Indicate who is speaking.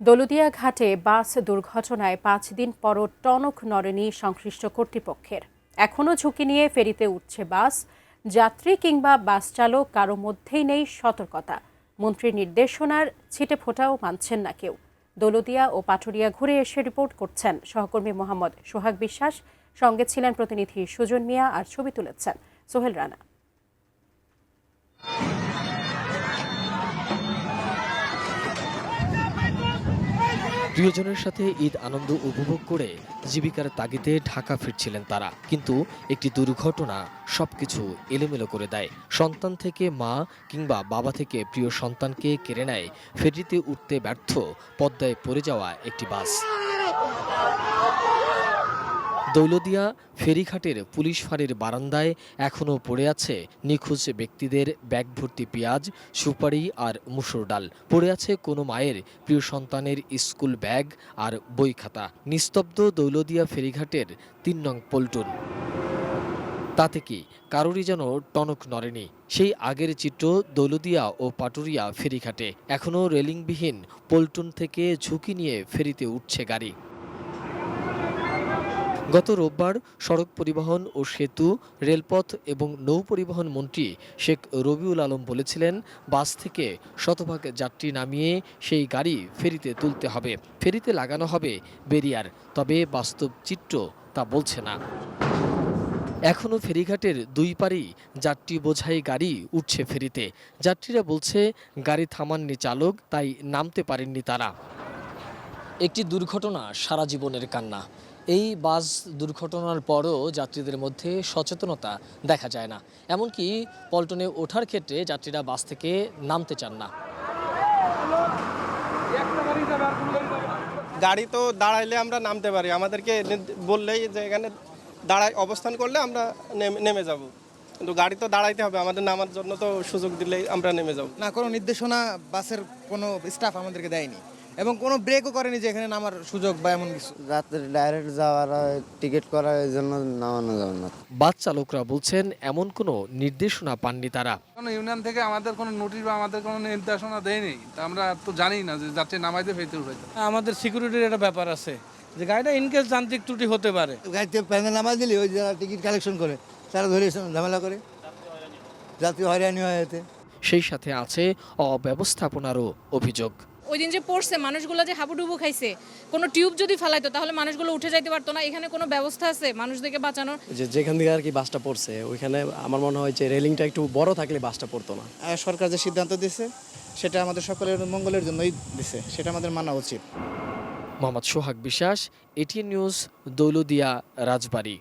Speaker 1: দৌলতদিয়া ঘাটে বাস দুর্ঘটনায় ৫ দিন পরও টনক নড়েনি সংশ্লিষ্ট কর্তৃপক্ষের। এখনও ঝুঁকি নিয়ে ফেরিতে উঠছে বাস। যাত্রী কিংবা বাস চালক কারো মধ্যেই নেই সতর্কতা। মন্ত্রীর নির্দেশনার ছিটেফোঁটাও মানছেন না কেউ। দৌলতদিয়া ও পাটুরিয়া ঘুরে এসে রিপোর্ট করছেন সহকর্মী মোহাম্মদ সোহাগ বিশ্বাস। সঙ্গে ছিলেন প্রতিনিধি সুজন মিয়া আর ছবি তুলেছেন সোহেল রানা।
Speaker 2: প্রিয়জনের সাথে ঈদ আনন্দ উপভোগ করে জীবিকার তাগিদে ঢাকা ফিরছিলেন তারা, কিন্তু একটি দুর্ঘটনা সবকিছু এলোমেলো করে দেয়। সন্তান থেকে মা কিংবা বাবা থেকে প্রিয় সন্তানকে কেড়ে নেয় ফেরিতে উঠতে ব্যর্থ পদ্মায় পড়ে যাওয়া একটি বাস। দৌলতদিয়া ফেরিঘাটের পুলিশ ফাঁড়ির বারান্দায় এখনও পড়ে আছে নিখোঁজ ব্যক্তিদের ব্যাগ ভর্তি পেঁয়াজ, সুপারি আর মুসুর ডাল। পড়ে আছে কোনো মায়ের প্রিয় সন্তানের স্কুল ব্যাগ আর বই খাতা। নিস্তব্ধ দৌলতদিয়া ফেরিঘাটের ৩ নং পল্টন। তাতে কি কারোরই যেন টনক নড়েনি। সেই আগের চিত্র দৌলতদিয়া ও পাটুরিয়া ফেরিঘাটে। এখনও রেলিংবিহীন পল্টন থেকে ঝুঁকি নিয়ে ফেরিতে উঠছে গাড়ি। গত রোববার সড়ক পরিবহন ও সেতু, রেলপথ এবং নৌ পরিবহন মন্ত্রী শেখ রবিউল আলম বলেছিলেন, বাস থেকে শতভাগ যাত্রী নামিয়ে সেই গাড়ি ফেরিতে তুলতে হবে। ফেরিতে লাগানো হবে ব্যারিয়ার। তবে বাস্তব চিত্র তা বলছে না। এখনও ফেরিঘাটের দুই পারেই যাত্রী বোঝাই গাড়ি উঠছে ফেরিতে। যাত্রীরা বলছে, গাড়ি থামাননি চালক, তাই নামতে পারেননি তারা। একটি দুর্ঘটনা সারা জীবনের কান্না। এই বাস দুর্ঘটনার পরও যাত্রীদের মধ্যে সচেতনতা দেখা যায় না। এমনকি পল্টনে ওঠার ক্ষেত্রে যাত্রীরা বাস থেকে নামতে চান না।
Speaker 3: গাড়ি তো দাঁড়াইলে আমরা নামতে পারি, আমাদেরকে বললেই যে এখানে দাঁড়ায় অবস্থান করলে আমরা নেমে যাব, কিন্তু গাড়ি তো দাঁড়াইতে হবে, আমাদের নামার জন্য তো সুযোগ দিলেই আমরা নেমে যাব
Speaker 4: না। কোনো নির্দেশনা বাসের কোনো স্টাফ আমাদেরকে দেয়নি এবং কোনো ব্রেকও করেনি যে এখানে নামার সুযোগ বা এমন কিছু।
Speaker 5: রাত্রে ডাইরেক্ট যাওয়ার টিকিট করার জন্য নামানো যাবে না।
Speaker 2: বাস চালকরা বলছেন, এমন কোনো নির্দেশনা পাননি তারা।
Speaker 6: কোনো ইউনিয়ন থেকে আমাদের কোনো নোটিশ বা আমাদের কোনো নির্দেশনা দেয়নি, তা আমরা তো জানি না যে যাত্রী নামাইতে ফেলতে উঠাইতে।
Speaker 7: আমাদের সিকিউরিটির একটা ব্যাপার আছে যে গাড়িটা ইনকেস যান্ত্রিক ত্রুটি হতে পারে।
Speaker 4: গাড়িতে প্যানেল নামাই দিলে ওই যারা টিকিট কালেকশন করে তারা ধরে ঝামেলা করে, যাত্রী হয়রানি হয় এতে।
Speaker 2: সেই সাথে আছে অব্যবস্থাপনারও অভিযোগ।
Speaker 8: ওই দিন যে পড়ছে মানুষগুলো যে হাবুডুবু খাইছে, কোনো টিউব যদি ফেলাইতো তাহলে মানুষগুলো উঠে যাইতে পারতো না। এখানে কোনো ব্যবস্থা আছে মানুষদেরকে বাঁচানোর?
Speaker 9: যেখান থেকে আর কি বাসটা পড়ছে ওইখানে আমার মনে হয় যে রেলিংটা একটু বড় থাকলে বাসটা পড়তো না।
Speaker 4: সরকার যে সিদ্ধান্ত দিয়েছে সেটা আমাদের সকলের মঙ্গলের জন্যই দিছে, সেটা আমাদের মানা উচিত।
Speaker 2: মোহাম্মদ সোহাগ বিশ্বাস, এটিএন নিউজ, দৌলতদিয়া, রাজবাড়ী।